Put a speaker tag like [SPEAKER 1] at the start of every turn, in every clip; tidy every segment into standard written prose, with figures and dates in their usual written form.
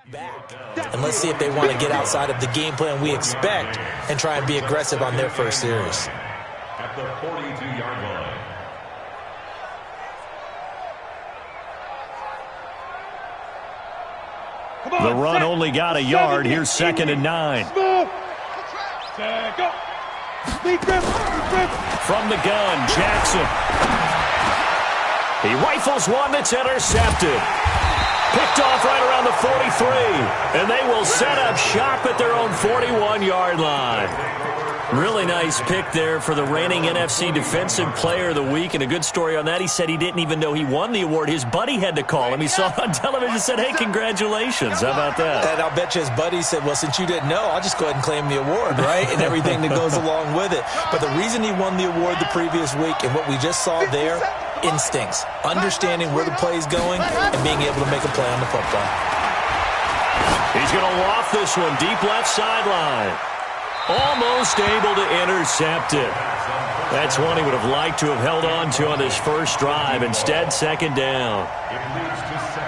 [SPEAKER 1] back. And let's see if they want to get outside of the game plan we expect and try and be aggressive on their first series.
[SPEAKER 2] At the 42-yard line.
[SPEAKER 3] The run only got a yard. Here's 2nd and 9. From the gun, Jackson. He rifles one that's intercepted. Picked off right around the 43. And they will set up shop at their own 41-yard line. Really nice pick there for the reigning NFC Defensive Player of the Week. And a good story on that. He said he didn't even know he won the award. His buddy had to call him. He saw it on television and said, hey, congratulations. How about that?
[SPEAKER 1] And I'll bet you his buddy said, well, since you didn't know, I'll just go ahead and claim the award, right? And everything that goes along with it. But the reason he won the award the previous week and what we just saw there, instincts, understanding where the play is going and being able to make a play on the football.
[SPEAKER 3] He's going to loft this one deep left sideline. Almost able to intercept it. That's one he would have liked to have held on to on this first drive. Instead, 2nd down.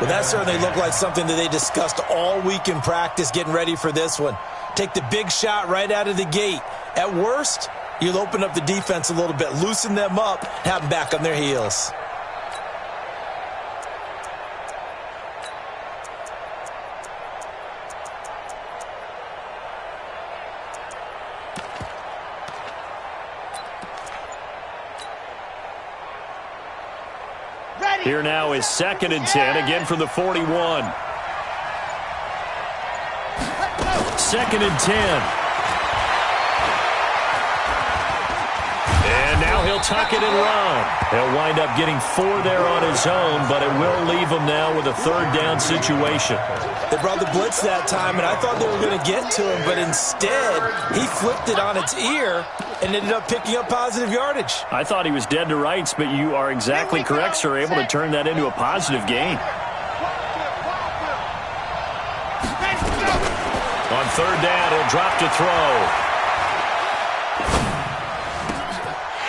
[SPEAKER 1] Well, that certainly looked like something that they discussed all week in practice getting ready for this one. Take the big shot right out of the gate. At worst, you'll open up the defense a little bit, loosen them up, have them back on their heels.
[SPEAKER 3] Here now is 2nd and 10, again from the 41. 2nd and 10. And now he'll tuck it and run. He'll wind up getting 4 there on his own, but it will leave him now with a 3rd down situation.
[SPEAKER 1] They brought the blitz that time, and I thought they were going to get to him, but instead he flipped it on its ear and ended up picking up positive yardage.
[SPEAKER 3] I thought he was dead to rights, but you are exactly correct, sir. Able to turn that into a positive gain. On 3rd down, he'll drop to throw.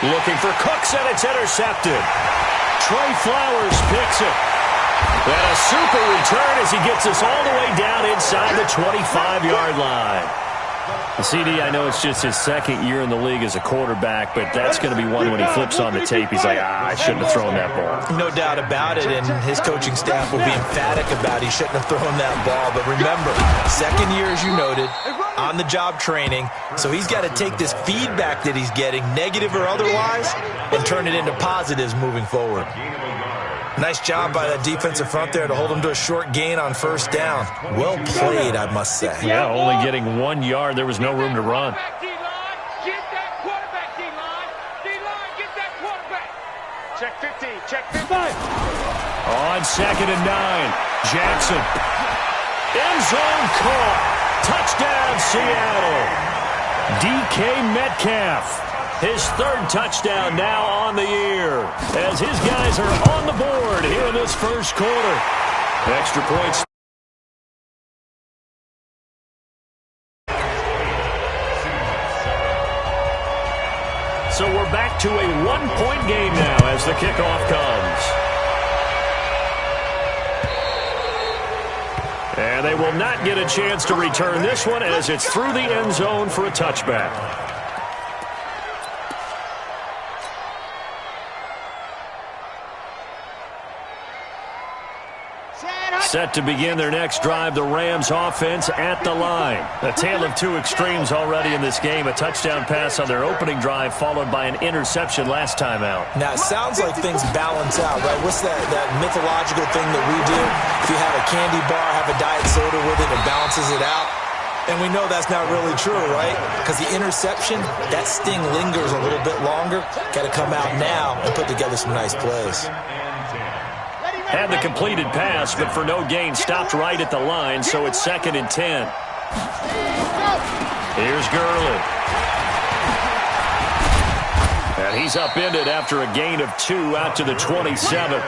[SPEAKER 3] Looking for Cooks, and it's intercepted. Trey Flowers picks it. And a super return as he gets us all the way down inside the 25-yard line. CD, I know it's just his 2nd year in the league as a quarterback, but that's going to be one when he flips on the tape. He's like, I shouldn't have thrown that ball.
[SPEAKER 1] No doubt about it, and his coaching staff will be emphatic about he shouldn't have thrown that ball. But remember, 2nd year, as you noted, on-the-job training, so he's got to take this feedback that he's getting, negative or otherwise, and turn it into positives moving forward. Nice job by that defensive front there to hold him to a short gain on 1st down. Well played, I must say.
[SPEAKER 3] Yeah, only getting 1 yard. There was no room to run.
[SPEAKER 4] Check 50, check 50.
[SPEAKER 3] On 2nd and 9, Jackson. End zone caught. Touchdown, Seattle. DK Metcalf. His 3rd touchdown now on the year as his guys are on the board here in this first quarter. Extra points. So we're back to a 1-point game now as the kickoff comes. And they will not get a chance to return this one as it's through the end zone for a touchback. Set to begin their next drive, the Rams offense at the line. A tale of 2 extremes already in this game. A touchdown pass on their opening drive followed by an interception last time out.
[SPEAKER 1] Now, it sounds like things balance out, right? What's that mythological thing that we do? If you have a candy bar, have a diet soda with it, it balances it out. And we know that's not really true, right? Because the interception, that sting lingers a little bit longer. Got to come out now and put together some nice plays.
[SPEAKER 3] Had the completed pass, but for no gain, stopped right at the line, so it's 2nd and 10. Here's Gurley. And he's upended after a gain of 2 out to the 27.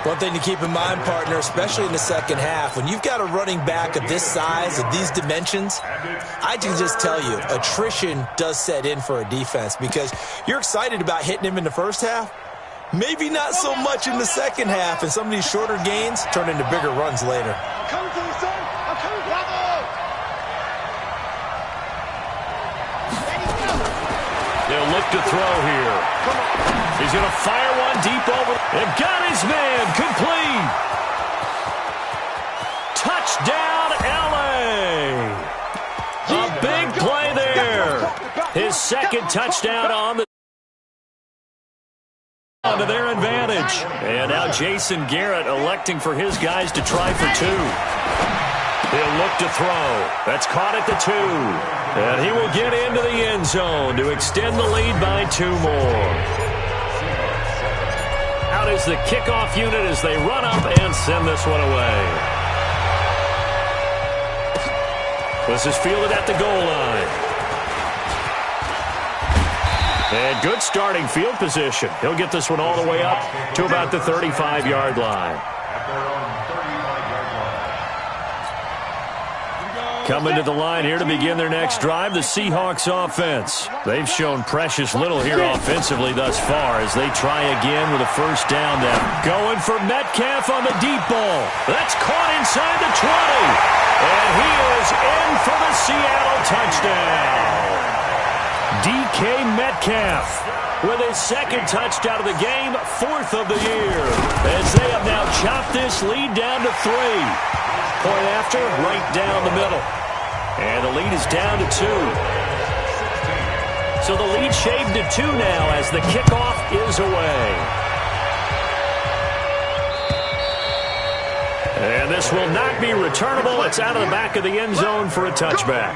[SPEAKER 1] One thing to keep in mind, partner, especially in the second half, when you've got a running back of this size, of these dimensions, I can just tell you, attrition does set in for a defense because you're excited about hitting him in the first half. Maybe not so much in the second half, and some of these shorter gains turn into bigger runs later.
[SPEAKER 4] Come to the sun.
[SPEAKER 3] They'll look to throw here. He's going to fire one deep over. They've got his man complete. Touchdown, L.A. A big play there. His second touchdown on to their advantage. And now Jason Garrett electing for his guys to try for two. He'll look to throw. That's caught at the 2. And he will get into the end zone to extend the lead by 2 more. Out is the kickoff unit as they run up and send this one away. This is fielded at the goal line. And good starting field position. He'll get this one all the way up to about the 35-yard line. Coming to the line here to begin their next drive, the Seahawks offense. They've shown precious little here offensively thus far as they try again with a first down now. Going for Metcalf on the deep ball. That's caught inside the 20. And he is in for the Seattle touchdown. DK Metcalf with his second touchdown of the game, 4th of the year. As they have now chopped this lead down to 3. Point after, right down the middle. And the lead is down to 2. So the lead shaved to 2 now as the kickoff is away. And this will not be returnable. It's out of the back of the end zone for a touchback.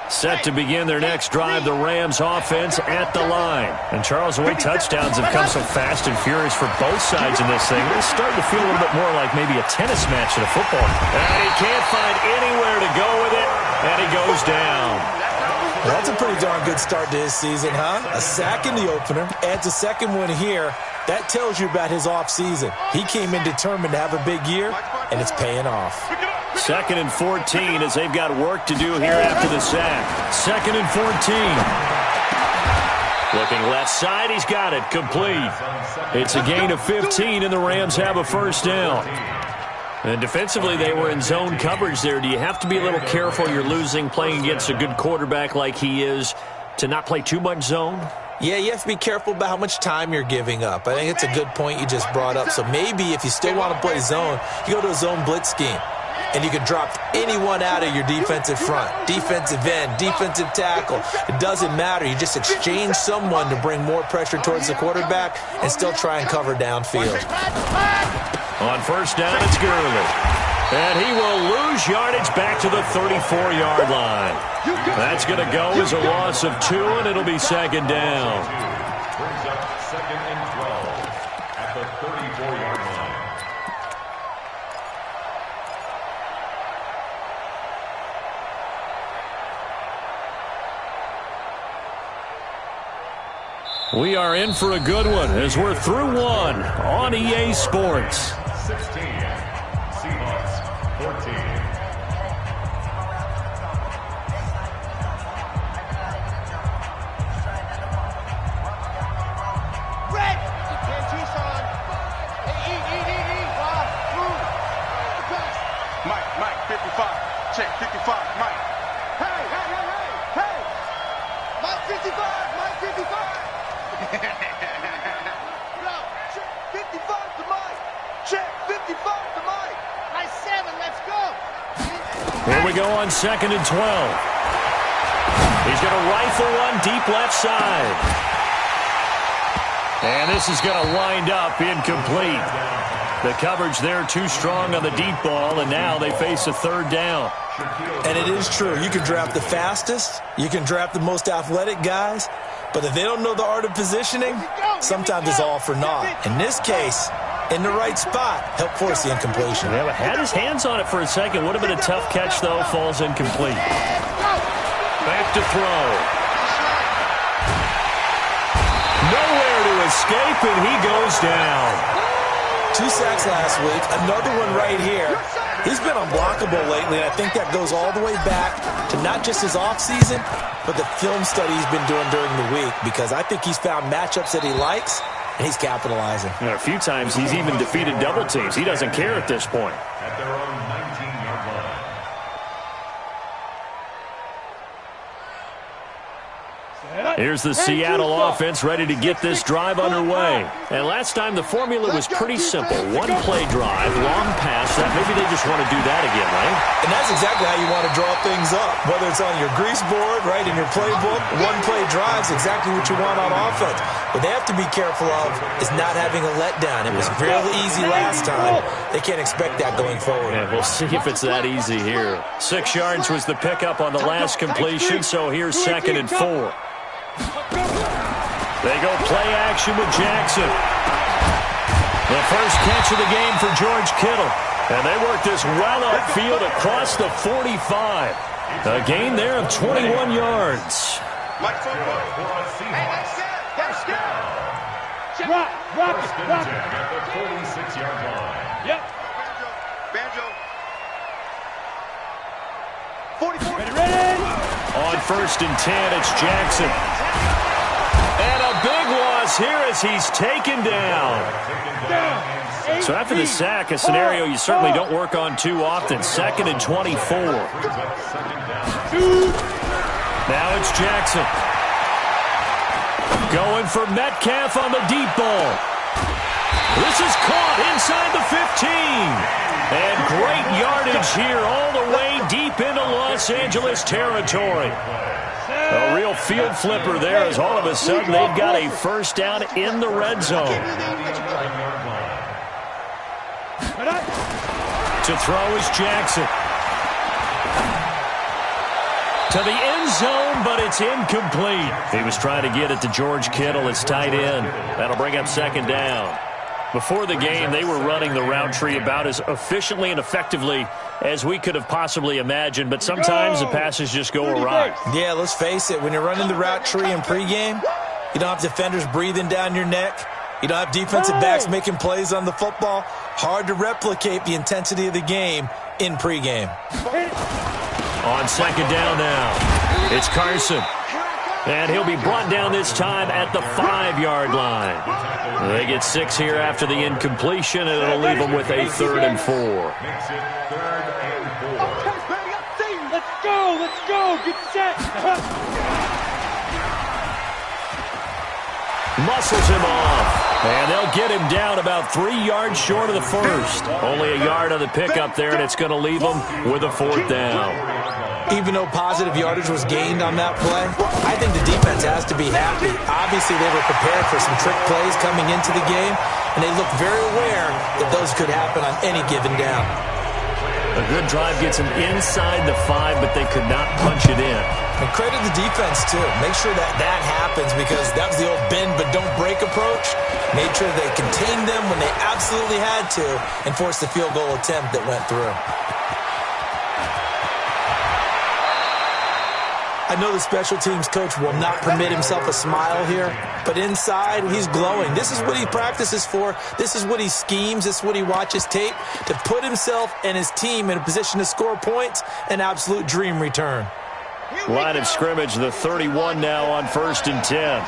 [SPEAKER 3] Set to begin their next drive, the Rams offense at the line. And Charles, the way touchdowns have come so fast and furious for both sides in this thing, it's starting to feel a little bit more like maybe a tennis match than a football. And he can't find anywhere to go with it, and he goes down.
[SPEAKER 1] Well, that's a pretty darn good start to his season, huh? A sack in the opener, adds a second one here. That tells you about his offseason. He came in determined to have a big year, and it's paying off.
[SPEAKER 3] 2nd and 14 as they've got work to do here after the sack. 2nd and 14. Looking left side, he's got it complete. It's a gain of 15, and the Rams have a first down. And defensively, they were in zone coverage there. Do you have to be a little careful? You're losing, playing against a good quarterback like he is, to not play too much zone?
[SPEAKER 1] Yeah, you have to be careful about how much time you're giving up. I think it's a good point you just brought up. So maybe if you still want to play zone, you go to a zone blitz scheme. And you can drop anyone out of your defensive front, defensive end, defensive tackle. It doesn't matter. You just exchange someone to bring more pressure towards the quarterback and still try and cover downfield.
[SPEAKER 3] On first down, it's Gurley. And he will lose yardage back to the 34-yard line. That's going to go as a loss of 2, and it'll be second down.
[SPEAKER 2] Brings up 2nd and 12 at the 34-yard line.
[SPEAKER 3] We are in for a good one as we're through one on EA Sports.
[SPEAKER 2] 16, Seahawks 14.
[SPEAKER 4] Red! Can't Tucson. Hey, Mike, 55. Check, 55, Mike. Hey! Mike 55, Mike 55. Yo, check 55 to Mike. Check 55 to Mike. Nice 7, let's go.
[SPEAKER 3] Here we go on 2nd and 12. He's going to rifle one deep left side. And this is going to wind up incomplete. The coverage there too strong on the deep ball, and now they face a 3rd down.
[SPEAKER 1] And it is true. You can draft the fastest. You can draft the most athletic guys. But if they don't know the art of positioning, sometimes it's all for naught. In this case, in the right spot, help force the incompletion.
[SPEAKER 3] Yeah, but had his hands on it for a second. Would have been a tough catch, though. Falls incomplete. Back to throw. Nowhere to escape, and he goes down.
[SPEAKER 1] 2 sacks last week, another one right here. He's been unblockable lately, and I think that goes all the way back to not just his offseason, but the film study he's been doing during the week, because I think he's found matchups that he likes, and he's capitalizing.
[SPEAKER 3] And a few times he's even defeated double teams. He doesn't care at this point.
[SPEAKER 2] At their own 19-yard line.
[SPEAKER 3] Here's the Seattle offense ready to get this drive underway. And last time the formula was pretty simple. One play drive, long pass. That maybe they just want to do that again, right?
[SPEAKER 1] And that's exactly how you want to draw things up. Whether it's on your grease board, right, in your playbook, one play drive is exactly what you want on offense. What they have to be careful of is not having a letdown. It was real easy last time. They can't expect that going forward.
[SPEAKER 3] And we'll see if it's that easy here. 6 yards was the pickup on the last completion, so here's 2nd and 4. They go play action with Jackson. The first catch of the game for George Kittle. And they work this well upfield across the 45. A gain there of 21 yards.
[SPEAKER 2] Like football for a Seahawks. First down.
[SPEAKER 4] Rock
[SPEAKER 2] First and 10 at the 46-yard line.
[SPEAKER 4] Yep. Banjo. 44. Ready.
[SPEAKER 3] On 1st and 10, it's Jackson. And a big loss here as he's taken down. So after the sack, a scenario you certainly don't work on too often. 2nd and 24. Now it's Jackson. Going for Metcalf on the deep ball. This is caught inside the 15. And great yardage here all the way deep into Los Angeles territory. A real field flipper there as all of a sudden they've got a first down in the red zone. To throw is Jackson. To the end zone, but it's incomplete. He was trying to get it to George Kittle. It's tight end. That'll bring up 2nd down. Before the game, they were running the route tree about as efficiently and effectively as we could have possibly imagined, but sometimes the passes just go awry.
[SPEAKER 1] Yeah, let's face it. When you're running the route tree in pregame, you don't have defenders breathing down your neck. You don't have defensive backs making plays on the football. Hard to replicate the intensity of the game in pregame.
[SPEAKER 3] On 2nd down now, it's Carson. And he'll be brought down this time at the 5-yard line. They get 6 here after the incompletion, and it'll leave them with a 3rd and 4.
[SPEAKER 2] Makes it 3rd and 4.
[SPEAKER 4] Let's go, get set.
[SPEAKER 3] Muscles him off, and they'll get him down about 3 yards short of the first. Only a yard on the pickup there, and it's going to leave them with a 4th down.
[SPEAKER 1] Even though positive yardage was gained on that play, I think the defense has to be happy. Obviously, they were prepared for some trick plays coming into the game, and they looked very aware that those could happen on any given down.
[SPEAKER 3] A good drive gets them inside the 5, but they could not punch it in.
[SPEAKER 1] And credit the defense, too. Make sure that that happens, because that was the old bend but don't break approach. Made sure they contained them when they absolutely had to and forced the field goal attempt that went through. I know the special teams coach will not permit himself a smile here, but inside, he's glowing. This is what he practices for. This is what he schemes. This is what he watches tape to put himself and his team in a position to score points. An absolute dream return.
[SPEAKER 3] Line of scrimmage, the 31 now on 1st and 10.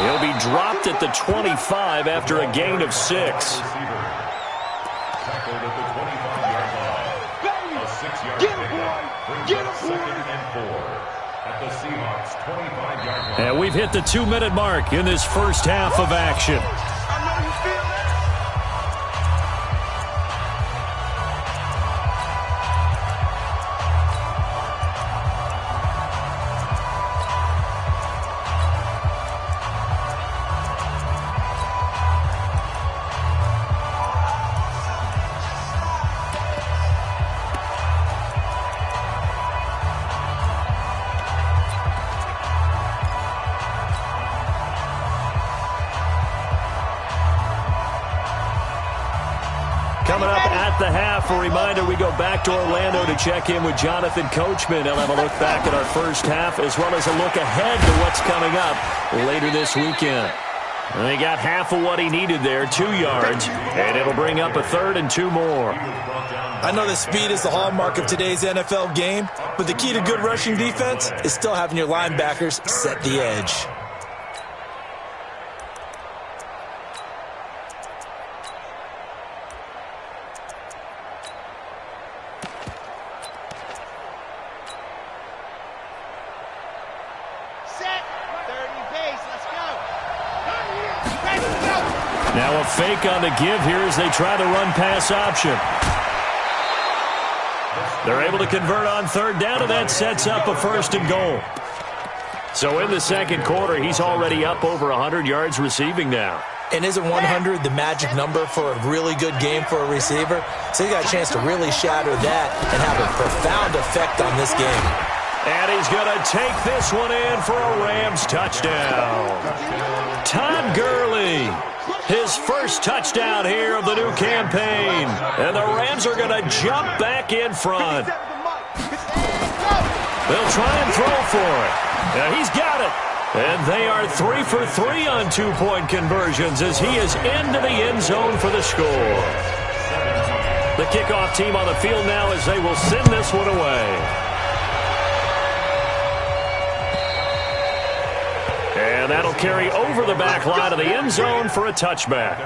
[SPEAKER 3] He'll be dropped at the 25 after a gain of 6. And we've hit the 2-minute mark in this first half of action. Coming up at the half, a reminder we go back to Orlando to check in with Jonathan Coachman. He'll have a look back at our first half as well as a look ahead to what's coming up later this weekend. And he got half of what he needed there, 2 yards, and it'll bring up a 3rd and 2 more.
[SPEAKER 1] I know that speed is the hallmark of today's NFL game, but the key to good rushing defense is still having your linebackers set the edge.
[SPEAKER 3] Now a fake on the give here as they try the run-pass option. They're able to convert on 3rd down, and that sets up a 1st and goal. So in the second quarter, he's already up over 100 yards receiving now.
[SPEAKER 1] And isn't 100 the magic number for a really good game for a receiver? So he got a chance to really shatter that and have a profound effect on this game.
[SPEAKER 3] And he's going to take this one in for a Rams touchdown. Todd Gurley, his first touchdown here of the new campaign. And the Rams are going to jump back in front. They'll try and throw for it. Now he's got it. And they are 3 for 3 on 2-point conversions as he is into the end zone for the score. The kickoff team on the field now as they will send this one away. And that'll carry over the back line of the end zone for a touchback.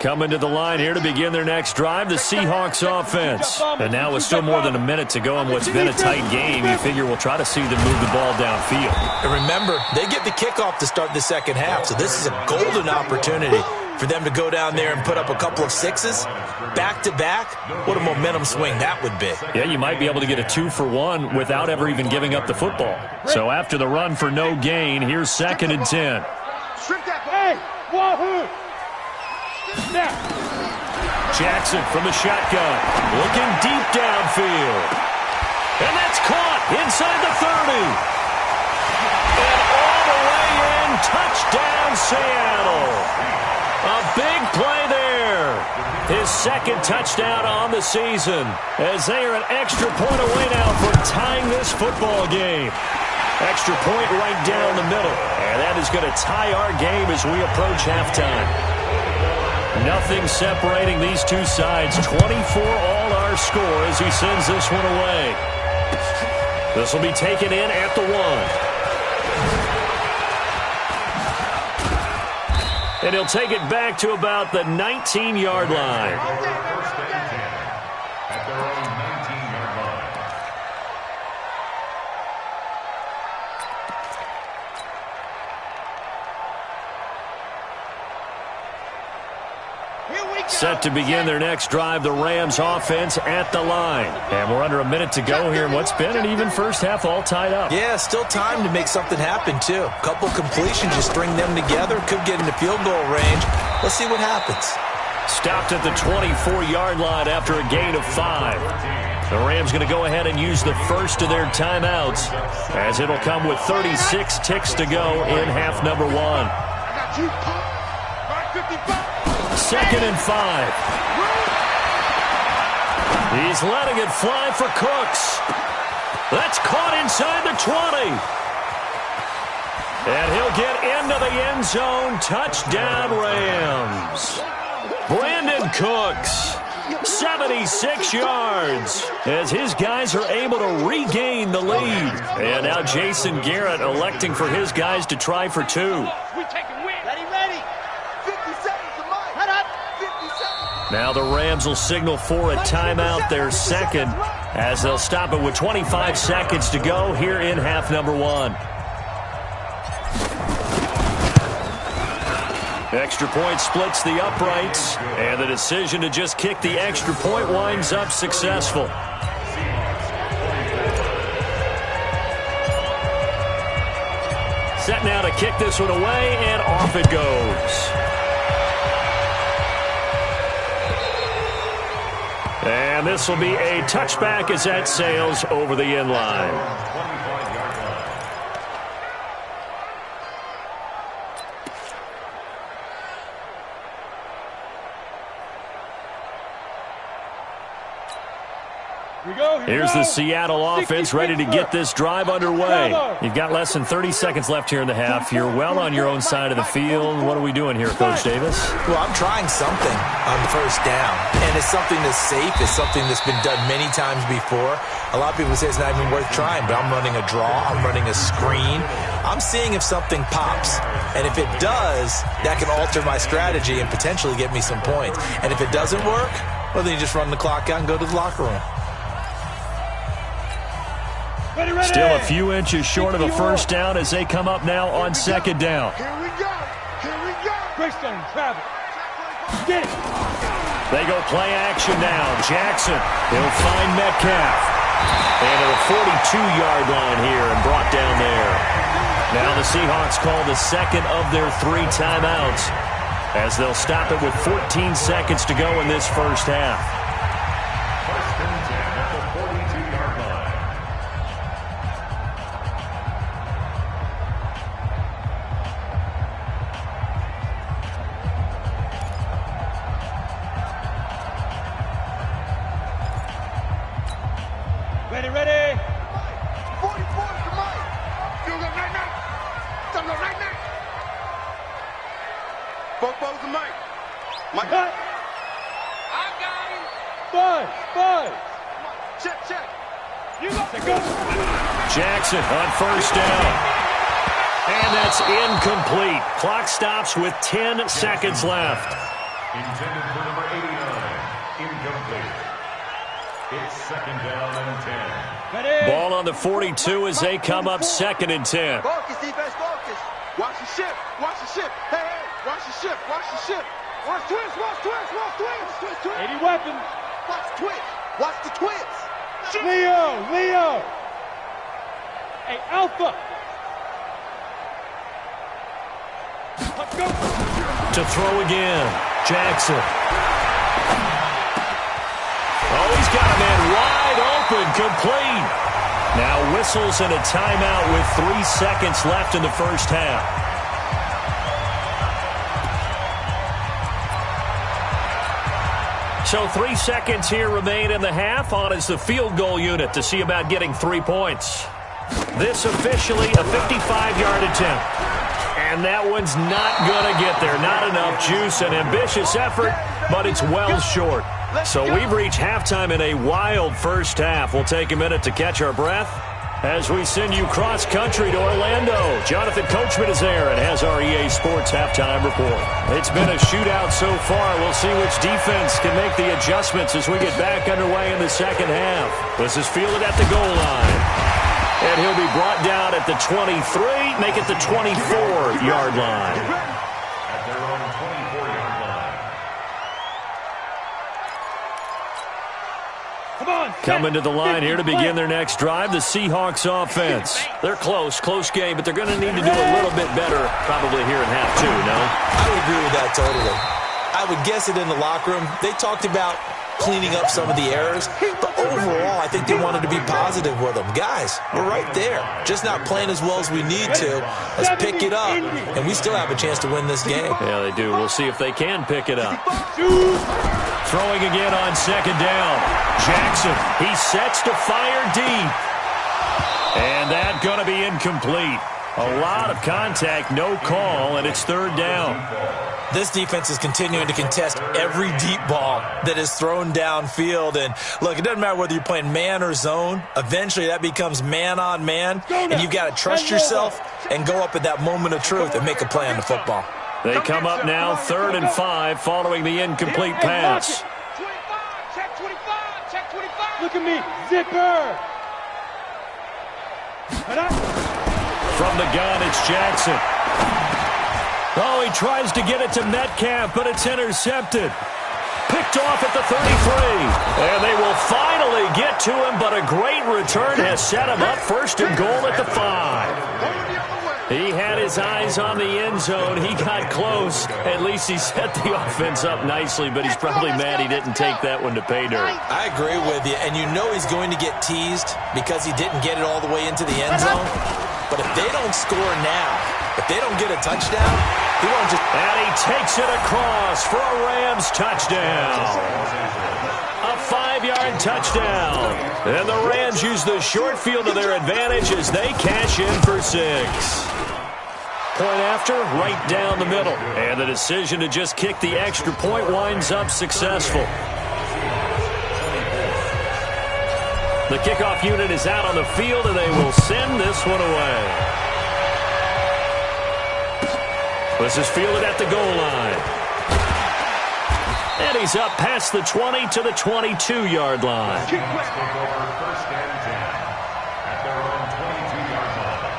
[SPEAKER 3] Coming to the line here to begin their next drive, the Seahawks offense. And now with still more than a minute to go in what's been a tight game, you figure we'll try to see them move the ball downfield.
[SPEAKER 1] And remember, they get the kickoff to start the second half, so this is a golden opportunity for them to go down there and put up a couple of 6s back-to-back. What a momentum swing that would be.
[SPEAKER 3] Yeah, you might be able to get a 2-for-1 without ever even giving up the football. So after the run for no gain, here's 2nd and 10. Jackson from the shotgun, looking deep downfield. And that's caught inside the 30. And all the way in, touchdown Seattle. A big play there. His 2nd touchdown on the season as they are an extra point away now from tying this football game. Extra point right down the middle. And that is going to tie our game as we approach halftime. Nothing separating these two sides. 24 all our score as he sends this one away. This will be taken in at the 1. And he'll take it back to about the 19-yard line.
[SPEAKER 2] At their own 19-yard line.
[SPEAKER 3] Set to begin their next drive, the Rams offense at the line. And we're under a minute to go here in what's been an even first half, all tied up.
[SPEAKER 1] Yeah, still time to make something happen, too. A couple completions, just string them together. Could get into field goal range. Let's see what happens.
[SPEAKER 3] Stopped at the 24-yard line after a gain of 5. The Rams going to go ahead and use the first of their timeouts as it'll come with 36 ticks to go in half number 1. 2nd and 5. He's letting it fly for Cooks. That's caught inside the 20. And he'll get into the end zone. Touchdown, Rams. Brandon Cooks, 76 yards, as his guys are able to regain the lead. And now Jason Garrett electing for his guys to try for 2. Now the Rams will signal for a timeout, their 2nd, as they'll stop it with 25 seconds to go here in half number 1. Extra point splits the uprights, and the decision to just kick the extra point winds up successful. Set now to kick this one away, and off it goes. And this will be a touchback as that sails over the end line. Here's the Seattle offense ready to get this drive underway. You've got less than 30 seconds left here in the half. You're well on your own side of the field. What are we doing here, Coach Davis?
[SPEAKER 1] Well, I'm trying something on the first down, and it's something that's safe. It's something that's been done many times before. A lot of people say it's not even worth trying, but I'm running a draw. I'm running a screen. I'm seeing if something pops, and if it does, that can alter my strategy and potentially get me some points. And if it doesn't work, well, then you just run the clock out and go to the locker room.
[SPEAKER 4] Ready, ready.
[SPEAKER 3] Still a few inches short of a first down as they come up now on second down.
[SPEAKER 4] Here we go. Here we go. Greystone, travel. Get it.
[SPEAKER 3] They go play action now. Jackson, he'll find Metcalf. And at a 42-yard line here and brought down there. Now the Seahawks call the second of their 3 timeouts as they'll stop it with 14 seconds to go in this first half.
[SPEAKER 2] First and 10 at the 42-yard line.
[SPEAKER 4] Ready, ready. 44 to Mike. You'll go right now. Come go right now. Both balls to Mike. Mike. Cut. I got him. Buzz. Check, check. You got to go.
[SPEAKER 3] Jackson on first down. And that's incomplete. Clock stops with 10 seconds left.
[SPEAKER 2] Intended for number 89. Incomplete. It's second down and 10.
[SPEAKER 4] Ready.
[SPEAKER 3] Ball on the 42 as they come up second and 10.
[SPEAKER 4] Focus, defense, focus. Watch the ship. Watch the ship. Hey, hey. Watch the ship. Watch the ship. Watch twins. Watch twins. Watch twins. Twins, twins. 80 weapons. Watch twins. Watch the twins. Leo. Hey, Alpha. Let's go.
[SPEAKER 3] To throw again. Jackson. Oh, he's got a man wide open, complete. Now whistles and a timeout with 3 seconds left in the first half. So 3 seconds here remain in the half. On is the field goal unit to see about getting 3 points. This officially a 55-yard attempt. And that one's not going to get there. Not enough juice, an ambitious effort, but it's well short. So we've reached halftime in a wild first half. We'll take a minute to catch our breath as we send you cross-country to Orlando. Jonathan Coachman is there and has our EA Sports halftime report. It's been a shootout so far. We'll see which defense can make the adjustments as we get back underway in the second half. This is fielded at the goal line. And he'll be brought down at the 23, make it the 24-yard line.
[SPEAKER 2] At their own 24-yard line.
[SPEAKER 4] Come on.
[SPEAKER 3] Coming to the line here to begin their next drive, the Seahawks offense. They're close game, but they're going to need to do a little bit better probably here in half 2, no?
[SPEAKER 1] I would agree with that totally. I would guess it in the locker room. They talked about cleaning up some of the errors, but overall, I think they wanted to be positive with them. Guys, we're right there. Just not playing as well as we need to. Let's pick it up, and we still have a chance to win this game.
[SPEAKER 3] Yeah, they do. We'll see if they can pick it up. Throwing again on second down. Jackson, he sets to fire deep. And that's going to be incomplete. A lot of contact, no call, and it's third down.
[SPEAKER 1] This defense is continuing to contest every deep ball that is thrown downfield. And, look, it doesn't matter whether you're playing man or zone. Eventually, that becomes man-on-man, and you've got to trust yourself and go up at that moment of truth and make a play on the football.
[SPEAKER 3] They come up now 3rd and 5 following the incomplete pass.
[SPEAKER 4] 25, check 25, check 25. Look at me, zipper.
[SPEAKER 3] From the gun, it's Jackson. Oh, he tries to get it to Metcalf, but it's intercepted. Picked off at the 33. And they will finally get to him, but a great return has set him up 1st and goal at the 5.
[SPEAKER 4] Going the other way.
[SPEAKER 3] He had his eyes on the end zone. He got close. At least he set the offense up nicely, but he's probably mad he didn't take that one to pay dirt.
[SPEAKER 1] I agree with you, and you know he's going to get teased because he didn't get it all the way into the end zone. But if they don't score now, if they don't get a touchdown, he won't just...
[SPEAKER 3] And he takes it across for a Rams touchdown. A 5-yard touchdown. And the Rams use the short field to their advantage as they cash in for 6. Point after, right down the middle. And the decision to just kick the extra point winds up successful. The kickoff unit is out on the field, and they will send this one away. This is fielded at the goal line. And he's up past the 20 to the 22-yard line.
[SPEAKER 2] First and 10 at their own 22-yard line.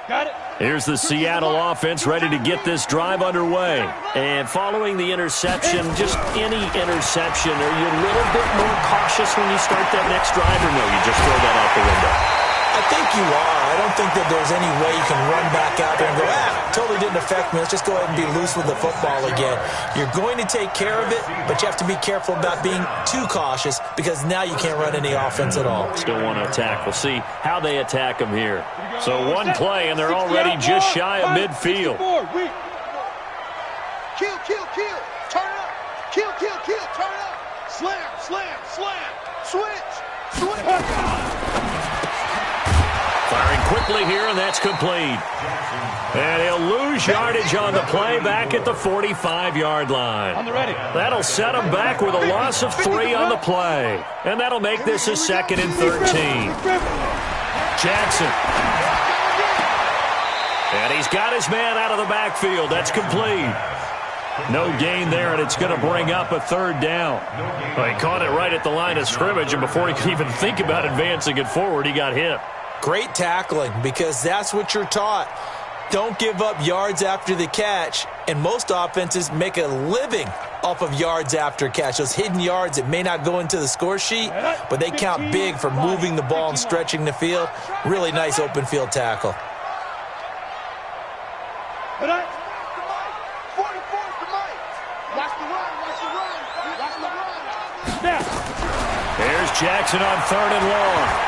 [SPEAKER 4] Got it.
[SPEAKER 3] Here's the Seattle offense ready to get this drive underway. And following the interception, just any interception, are you a little bit more cautious when you start that next drive, or no, you just throw that out the window?
[SPEAKER 1] I think you are. I don't think that there's any way you can run back out there and go, totally didn't affect me. Let's just go ahead and be loose with the football again. You're going to take care of it, but you have to be careful about being too cautious because now you can't run any offense at all.
[SPEAKER 3] Still want to attack. We'll see how they attack them here. So one play, and they're already just shy of midfield.
[SPEAKER 4] Kill, kill, kill. Turn up. Kill, kill, kill. Turn up. Slam, slam, slam. Switch. Switch.
[SPEAKER 3] Firing quickly here, and that's complete. And he'll lose yardage on the play back at the 45-yard line.
[SPEAKER 4] On the ready.
[SPEAKER 3] That'll set him back with a loss of 3 on the play. And that'll make this a 2nd and 13. Jackson. And he's got his man out of the backfield. That's complete. No gain there, and it's going to bring up a 3rd down. Well, he caught it right at the line of scrimmage, and before he could even think about advancing it forward, he got hit.
[SPEAKER 1] Great tackling because that's what you're taught. Don't give up yards after the catch, and most offenses make a living off of yards after catch. Those hidden yards that may not go into the score sheet, but they count big for moving the ball and stretching the field. Really nice open field tackle.
[SPEAKER 3] Here's Jackson on 3rd and long.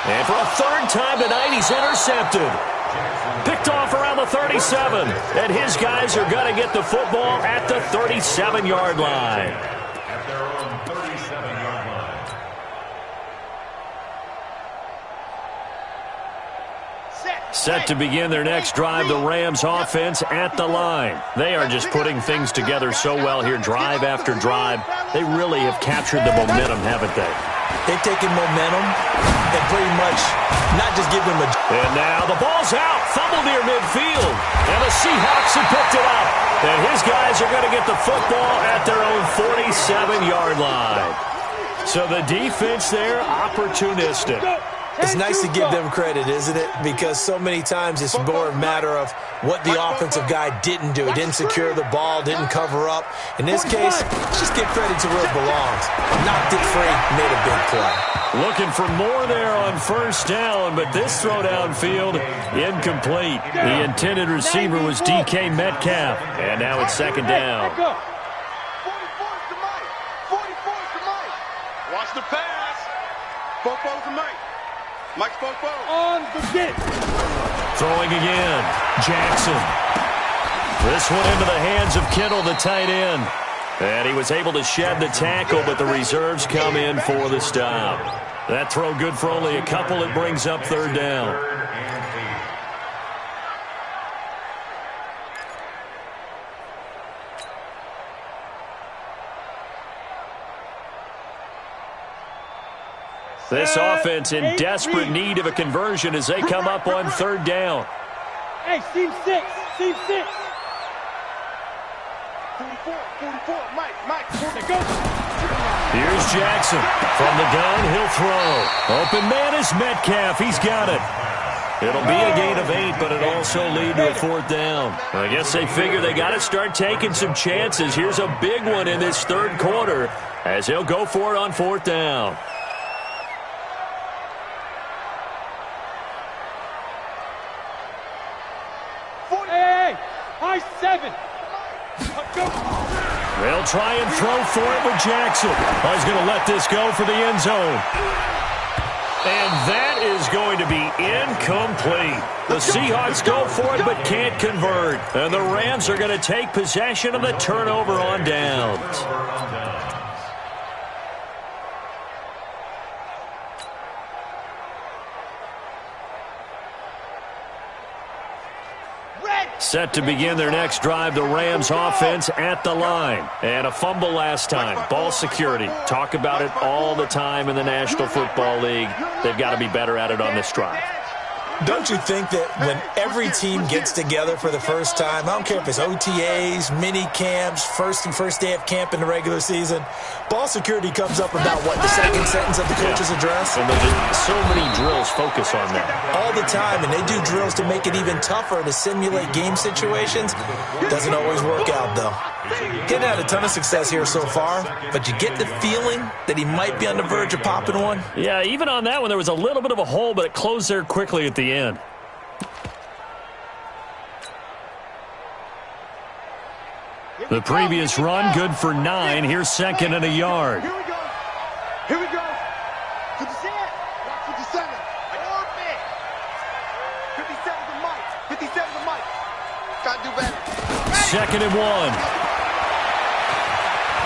[SPEAKER 3] And for a 3rd time tonight, he's intercepted. Picked off around the 37. And his guys are going to get the football at the 37-yard line.
[SPEAKER 2] At their own 37-yard line.
[SPEAKER 3] Set to begin their next drive, the Rams offense at the line. They are just putting things together so well here, drive after drive. They really have captured the momentum, haven't they?
[SPEAKER 1] They've taken momentum and pretty much not just give them a...
[SPEAKER 3] And now the ball's out, fumble near midfield. And the Seahawks have picked it up. And his guys are going to get the football at their own 47-yard line. So the defense there, opportunistic.
[SPEAKER 1] It's nice to give them credit, isn't it? Because so many times it's more a matter of what the offensive guy didn't do. He didn't secure the ball, didn't cover up. In this case, just give credit to where it belongs. Knocked it free, made a big play.
[SPEAKER 3] Looking for more there on 1st down, but this throw downfield, incomplete. The intended receiver was DK Metcalf, and now it's 2nd down.
[SPEAKER 4] 44's to Mike. 44's to Mike. Watch the pass. Fofo's to Mike. Mike's Fofo. On the get.
[SPEAKER 3] Throwing again. Jackson. This one into the hands of Kittle, the tight end. And he was able to shed the tackle, but the reserves come in for the stop. That throw good for only a couple. It brings up 3rd down. This offense in desperate need of a conversion as they come up on 3rd down.
[SPEAKER 4] Hey, Team 6. Team 6. 44, Mike, go.
[SPEAKER 3] Here's Jackson. From the gun, he'll throw. Open man is Metcalf. He's got it. It'll be a gain of 8, but it also lead to a 4th down. I guess they figure they got to start taking some chances. Here's a big one in this 3rd quarter as he'll go for it on 4th down. They'll try and throw for it with Jackson. Oh, he's going to let this go for the end zone. And that is going to be incomplete. The Seahawks go for it but can't convert. And the Rams are going to take possession of the turnover on downs. Set to begin their next drive, the Rams offense at the line. And a fumble last time. Ball security. Talk about it all the time in the National Football League. They've got to be better at it on this drive.
[SPEAKER 1] Don't you think that when every team gets together for the first time, I don't care if it's OTAs, mini camps, first day of camp in the regular season, ball security comes up about, what, the second sentence of the coach's address?
[SPEAKER 3] And there's so many drills focus on that.
[SPEAKER 1] All the time, and they do drills to make it even tougher to simulate game situations. Doesn't always work out, though. Getting had a ton of success here so far, but you get the feeling that he might be on the verge of popping one.
[SPEAKER 3] Yeah, even on that one, there was a little bit of a hole, but it closed there quickly at the end. The previous run, good for 9. Here's 2nd and a yard.
[SPEAKER 4] Here we go. Here we go. 57. 57. 57 to Mike. 57 to Mike. Gotta do better.
[SPEAKER 3] 2nd and 1.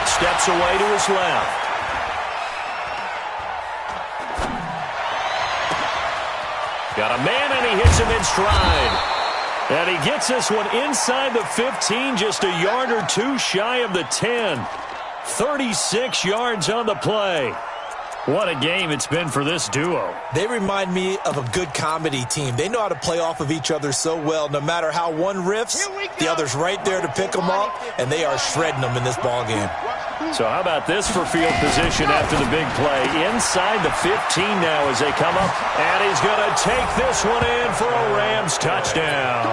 [SPEAKER 3] Steps away to his left. Got a man, and he hits him in stride. And he gets this one inside the 15, just a yard or two shy of the 10. 36 yards on the play. What a game it's been for this duo.
[SPEAKER 1] They remind me of a good comedy team. They know how to play off of each other so well. No matter how one riffs, the other's right there to pick them up, and they are shredding them in this ballgame.
[SPEAKER 3] So how about this for field position after the big play? Inside the 15 now as they come up, and he's going to take this one in for a Rams touchdown.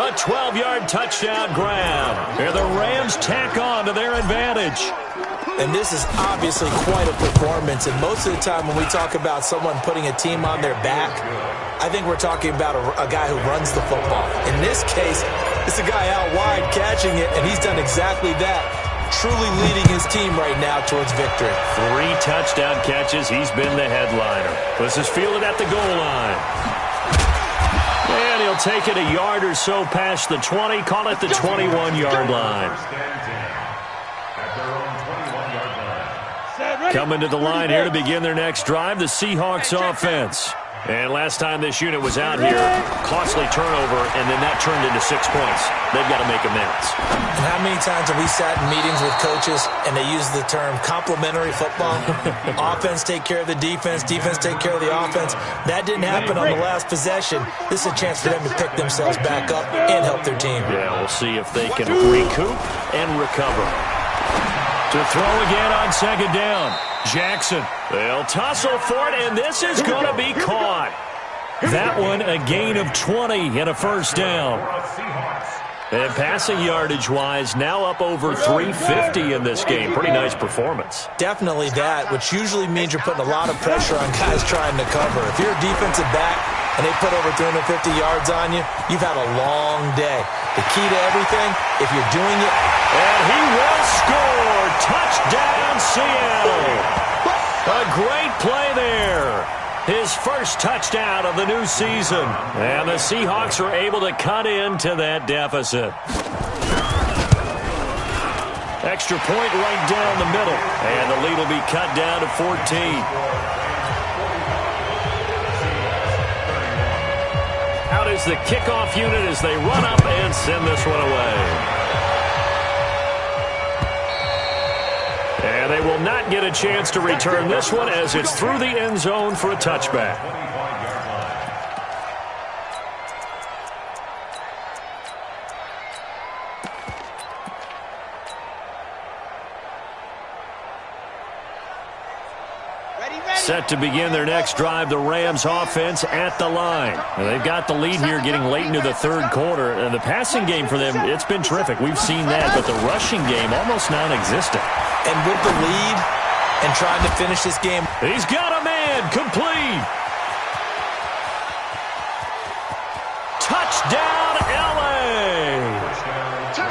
[SPEAKER 3] A 12-yard touchdown grab. And the Rams tack on to their advantage.
[SPEAKER 1] And this is obviously quite a performance. And most of the time when we talk about someone putting a team on their back, I think we're talking about a guy who runs the football. In this case, it's a guy out wide catching it, and he's done exactly that. Truly leading his team right now towards victory.
[SPEAKER 3] 3 touchdown catches. He's been the headliner. This is fielded at the goal line. And he'll take it a yard or so past the 20. Call it the 21-yard line. Coming to the line here to begin their next drive, the Seahawks offense. And last time this unit was out here, costly turnover, and then that turned into 6 points. They've got to make amends.
[SPEAKER 1] And how many times have we sat in meetings with coaches and they use the term complementary football? Offense take care of the defense, defense take care of the offense. That didn't happen on the last possession. This is a chance for them to pick themselves back up and help their team.
[SPEAKER 3] Yeah, we'll see if they can recoup and recover. To throw again on 2nd down. Jackson, they'll tussle for it, and this is going to be caught. That one, a gain of 20 and a first down. And passing yardage-wise, now up over 350 in this game. Pretty nice performance.
[SPEAKER 1] Definitely that, which usually means you're putting a lot of pressure on guys trying to cover. If you're a defensive back and they put over 350 yards on you, you've had a long day. The key to everything, if you're doing it,
[SPEAKER 3] and he will score. Touchdown, Seattle. A great play there. His first touchdown of the new season. And the Seahawks are able to cut into that deficit. Extra point right down the middle. And the lead will be cut down to 14. Out is the kickoff unit as they run up and send this one away. And they will not get a chance to return this one as it's through the end zone for a touchback.
[SPEAKER 4] Ready?
[SPEAKER 3] Set to begin their next drive, the Rams offense at the line. And they've got the lead here getting late into the third quarter. And the passing game for them, it's been terrific. We've seen that, but the rushing game almost non-existent.
[SPEAKER 1] And with the lead and trying to finish this game.
[SPEAKER 3] He's got a man, complete. Touchdown, L.A.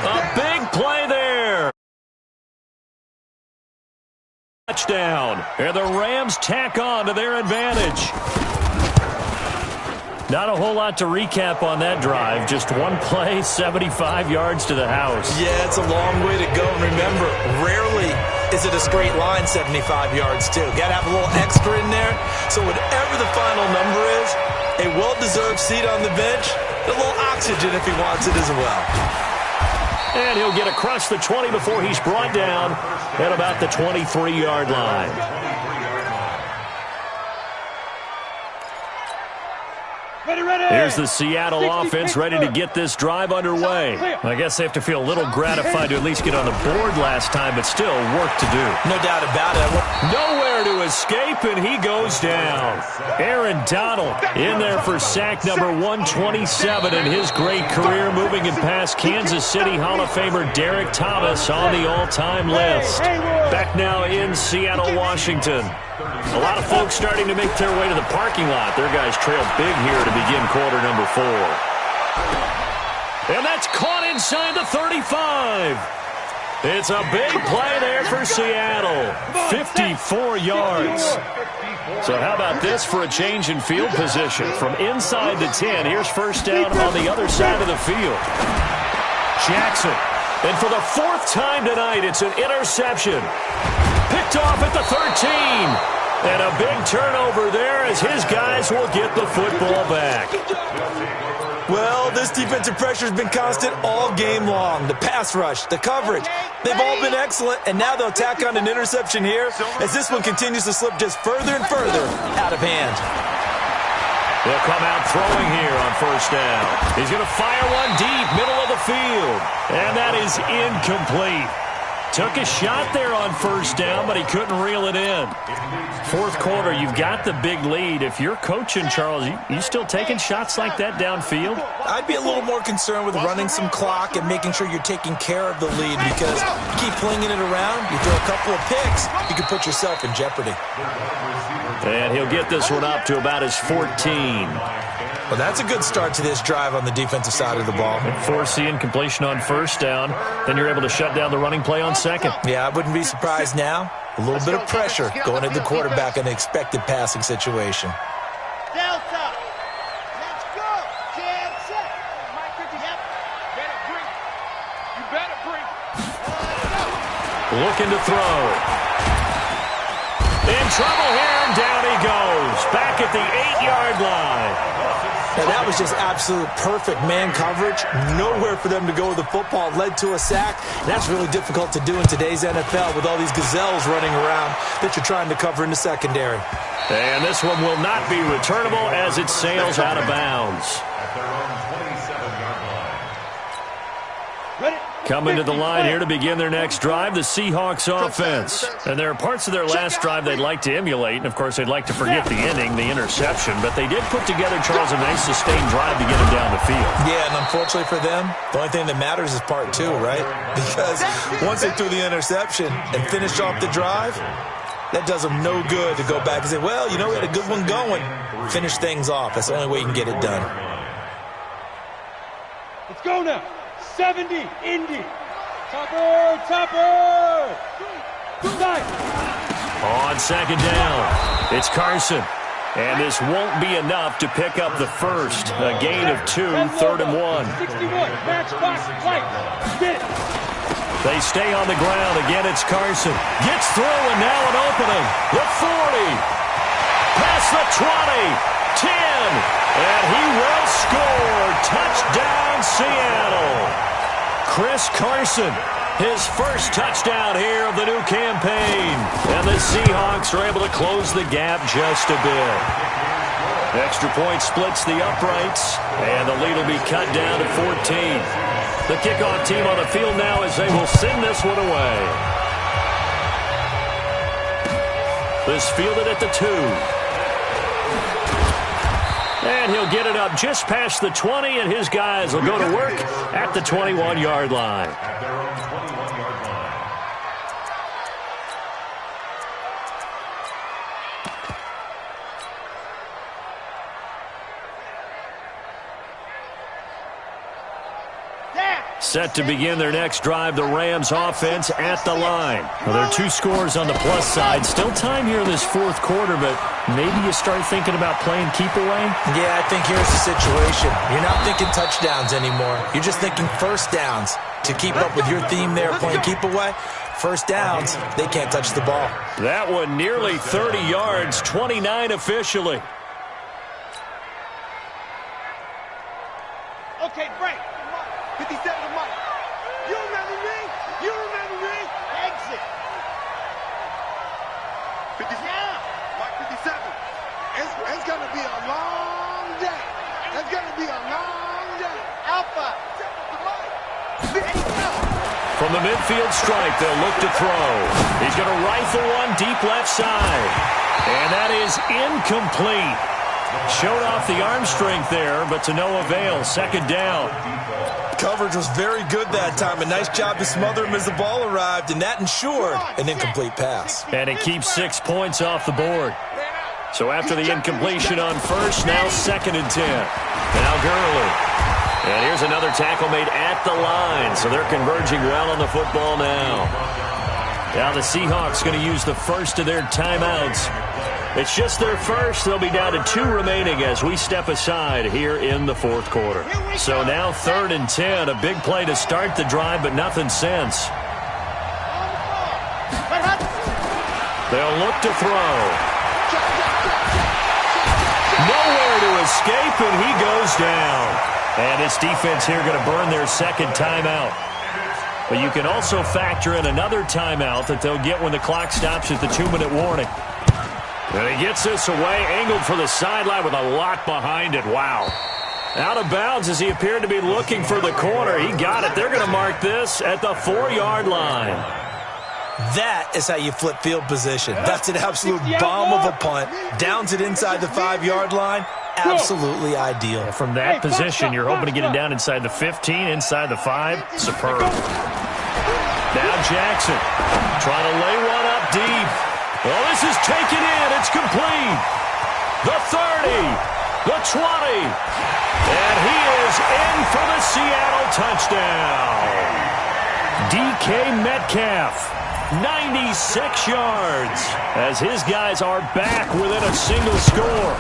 [SPEAKER 3] A big play there. Touchdown. And the Rams tack on to their advantage. Not a whole lot to recap on that drive. Just one play, 75 yards to the house.
[SPEAKER 1] Yeah, it's a long way to go. And remember, rarely is it a straight line 75 yards, too. Got to have a little extra in there. So whatever the final number is, a well-deserved seat on the bench, a little oxygen if he wants it as well.
[SPEAKER 3] And he'll get across the 20 before he's brought down at about the 23-yard line. Here's the Seattle offense ready to get this drive underway. I guess they have to feel a little gratified to at least get on the board last time, but still work to do.
[SPEAKER 1] No doubt about it.
[SPEAKER 3] Nowhere to escape, and he goes down. Aaron Donald in there for sack number 127 in his great career, moving and past Kansas City Hall of Famer Derek Thomas on the all-time list. Back now in Seattle, Washington. A lot of folks starting to make their way to the parking lot. Their guys trail big here to begin quarter number 4. And that's caught inside the 35. It's a big play there for Seattle. 54 yards. So how about this for a change in field position? From inside the 10, here's first down on the other side of the field. Jackson. And for the 4th time tonight, it's an interception. Picked off at the 13. And a big turnover there as his guys will get the football back.
[SPEAKER 1] Well, this defensive pressure has been constant all game long. The pass rush, the coverage, they've all been excellent, and now they'll tack on an interception here as this one continues to slip just further and further out of hand.
[SPEAKER 3] They'll come out throwing here on first down. He's going to fire one deep, middle of the field, and that is incomplete. Took a shot there on first down, but he couldn't reel it in. Fourth quarter, you've got the big lead. If you're coaching, Charles, you still taking shots like that downfield?
[SPEAKER 1] I'd be a little more concerned with running some clock and making sure you're taking care of the lead, because you keep flinging it around, you throw a couple of picks, you can put yourself in jeopardy.
[SPEAKER 3] And he'll get this one up to about his 14.
[SPEAKER 1] Well, that's a good start to this drive on the defensive side of the ball.
[SPEAKER 3] Forcing incompletion on first down. Then you're able to shut down the running play on second.
[SPEAKER 1] Yeah, I wouldn't be surprised now. A little bit of pressure going at the quarterback in an expected passing situation.
[SPEAKER 4] Delta. Let's go. Jam set. Yep. Better bring. You better bring.
[SPEAKER 3] Looking to throw. In trouble here, and down he goes. Back at the 8-yard line.
[SPEAKER 1] Now, that was just absolute perfect man coverage. Nowhere for them to go with the football. Led to a sack. That's really difficult to do in today's NFL with all these gazelles running around that you're trying to cover in the secondary.
[SPEAKER 3] And this one will not be returnable as it sails out of bounds. Coming to the line here to begin their next drive, the Seahawks offense. And there are parts of their last drive they'd like to emulate. And, of course, they'd like to forget the ending, the interception. But they did put together, Charles, a nice sustained drive to get them down the field.
[SPEAKER 1] Yeah, and unfortunately for them, the only thing that matters is part 2, right? Because once they threw the interception and finished off the drive, that does them no good to go back and say, well, you know, we had a good one going. Finish things off. That's the only way you can get it done.
[SPEAKER 5] Let's go now. 70, Indy. Topper.
[SPEAKER 3] On second down, it's Carson. And this won't be enough to pick up the first. A gain of 2, 3rd and 1.
[SPEAKER 5] 61, match box, right. Get it.
[SPEAKER 3] They stay on the ground. Again, it's Carson. Gets through, and now an opening. The 40. Past the 20. 10. And he will score. Touchdown, Seattle. Chris Carson, his first touchdown here of the new campaign. And the Seahawks are able to close the gap just a bit. Extra point splits the uprights, and the lead will be cut down to 14. The kickoff team on the field now as they will send this one away. This fielded at the 2. And he'll get it up just past the 20, and his guys will go to work at the 21-yard line.
[SPEAKER 2] At their own 21-yard line.
[SPEAKER 3] Set to begin their next drive, the Rams offense at the line. Well, there are 2 scores on the plus side. Still time here in this fourth quarter, but maybe you start thinking about playing keep away?
[SPEAKER 1] Yeah, I think here's the situation. You're not thinking touchdowns anymore. You're just thinking first downs. To keep up with your theme there, playing keep away, first downs, they can't touch the ball.
[SPEAKER 3] That one nearly 30 yards, 29 officially.
[SPEAKER 4] Okay, break. 57 to Mike. You remember me? You remember me? Exit. 57. Mike 57. It's going to be a long day. It's going to be a long day. Alpha.
[SPEAKER 3] From the midfield stripe, they'll look to throw. He's going to rifle one deep left side. And that is incomplete. Showed off the arm strength there, but to no avail. Second down.
[SPEAKER 1] Coverage was very good that time. A nice job to smother him as the ball arrived, and that ensured an incomplete pass.
[SPEAKER 3] And it keeps 6 points off the board. So after the incompletion on first, now 2nd and 10. Now Gurley. And here's another tackle made at the line. So they're converging well on the football now. Now the Seahawks going to use the first of their timeouts. It's just their first. They'll be down to 2 remaining as we step aside here in the fourth quarter. So now 3rd and 10. A big play to start the drive, but nothing since. They'll look to throw. Nowhere to escape, and he goes down. And this defense here going to burn their second timeout. But you can also factor in another timeout that they'll get when the clock stops at the 2-minute warning. And he gets this away, angled for the sideline with a lot behind it. Wow. Out of bounds as he appeared to be looking for the corner. He got it. They're going to mark this at the 4-yard line.
[SPEAKER 1] That is how you flip field position. That's an absolute bomb of a punt. Downs it inside the 5-yard line. Absolutely ideal.
[SPEAKER 3] From that position, you're hoping to get it down inside the 15, inside the 5. Superb. Now Jackson trying to lay one up deep. Well, this is taken in. It's complete. The 30, the 20. And he is in for the Seattle touchdown. DK Metcalf, 96 yards, as his guys are back within a single score.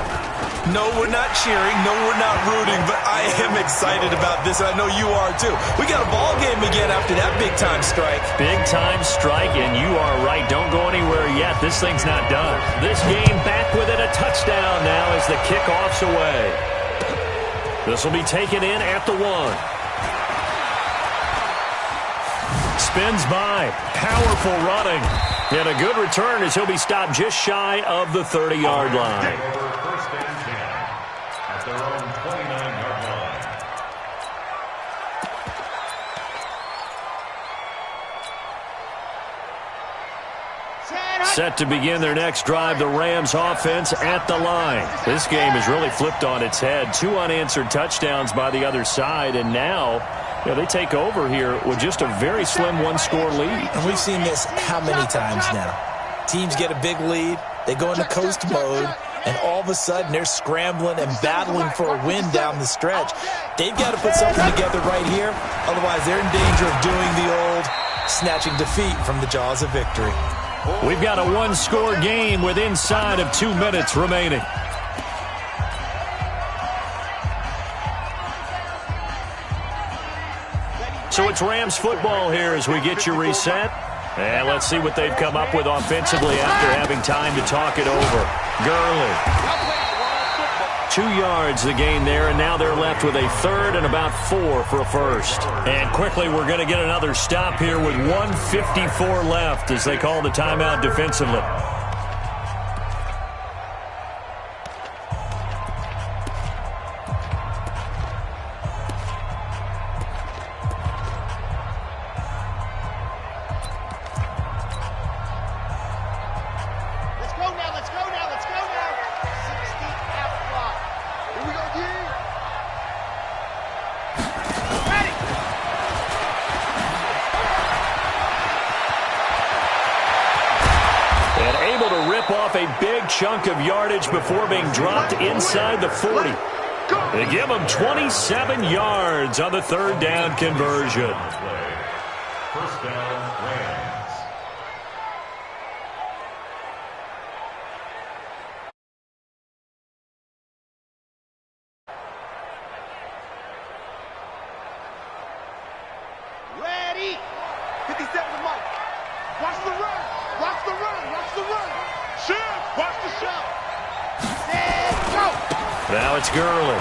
[SPEAKER 1] No, we're not cheering. No, we're not rooting. But I am excited about this, and I know you are too. We got a ball game again after that big-time strike.
[SPEAKER 3] Big-time strike, and you are right. Don't go anywhere yet. This thing's not done. This game back within a touchdown now as the kickoff's away. This will be taken in at the 1. Spins by. Powerful running. And a good return as he'll be stopped just shy of the 30-yard line.
[SPEAKER 2] Their own 29-yard line.
[SPEAKER 3] Set to begin their next drive, the Rams offense at the line. This game has really flipped on its head. 2 unanswered touchdowns by the other side, and now they take over here with just a very slim 1-score lead.
[SPEAKER 1] And we've seen this how many times now? Teams get a big lead, they go into coast mode, and all of a sudden they're scrambling and battling for a win down the stretch. They've got to put something together right here, otherwise they're in danger of doing the old snatching defeat from the jaws of victory.
[SPEAKER 3] We've got a 1-score game with inside of 2 minutes remaining. So it's Rams football here as we get you reset. And let's see what they've come up with offensively after having time to talk it over. Gurley. 2 yards the gain there, and now they're left with a 3rd and about 4 for a first. And quickly we're going to get another stop here with 1:54 left as they call the timeout defensively.
[SPEAKER 4] Let's go
[SPEAKER 3] able to rip off a big chunk of yardage before being dropped inside the 40. They give him 27 yards on the third down conversion.
[SPEAKER 2] First down, Rams.
[SPEAKER 4] Ready. 57 to Mike. Watch the run. Watch the run. Watch the run. Shift. Watch the shot. Set. Go.
[SPEAKER 3] Now it's Gurley.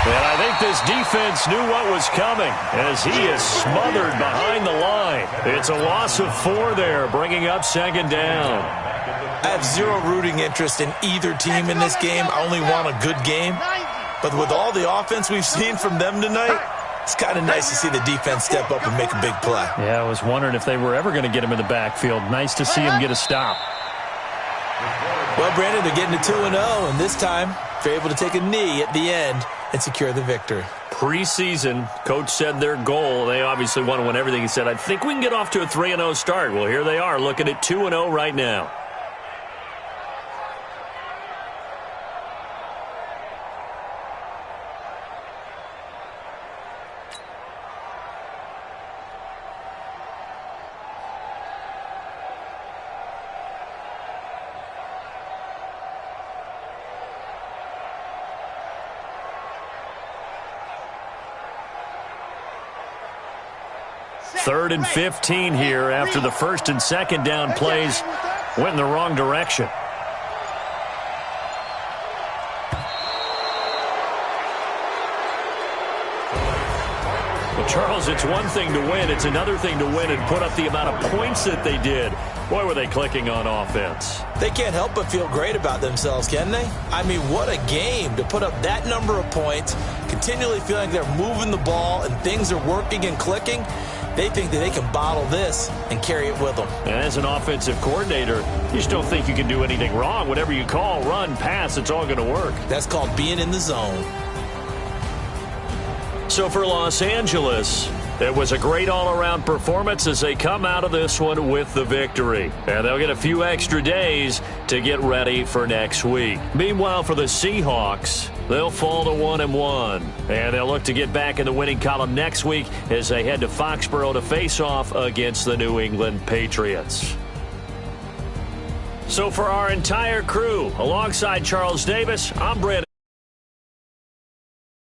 [SPEAKER 3] And I think this defense knew what was coming as he is smothered behind the line. It's a loss of 4 there, bringing up second down.
[SPEAKER 1] I have zero rooting interest in either team in this game. I only want a good game. But with all the offense we've seen from them tonight, it's kind of nice to see the defense step up and make a big play.
[SPEAKER 3] Yeah, I was wondering if they were ever going to get him in the backfield. Nice to see him get a stop.
[SPEAKER 1] Well, Brandon, they're getting to 2-0, and this time they're able to take a knee at the end and secure the victory.
[SPEAKER 3] Preseason, coach said their goal, they obviously want to win everything. He said, I think we can get off to a 3-0 start. Well, here they are looking at 2-0 right now. Third and 15 here after the first and second down plays went in the wrong direction. Well, Charles, it's one thing to win. It's another thing to win and put up the amount of points that they did. Boy, were they clicking on offense.
[SPEAKER 1] They can't help but feel great about themselves, can they? I mean, what a game to put up that number of points, continually feeling they're moving the ball and things are working and clicking. They think that they can bottle this and carry it with them.
[SPEAKER 3] And as an offensive coordinator, you just don't think you can do anything wrong. Whatever you call, run, pass, it's all going to work.
[SPEAKER 1] That's called being in the zone.
[SPEAKER 3] So for Los Angeles, it was a great all-around performance as they come out of this one with the victory. And they'll get a few extra days to get ready for next week. Meanwhile, for the Seahawks, they'll fall to 1-1. And they'll look to get back in the winning column next week as they head to Foxborough to face off against the New England Patriots. So for our entire crew, alongside Charles Davis, I'm Brandon.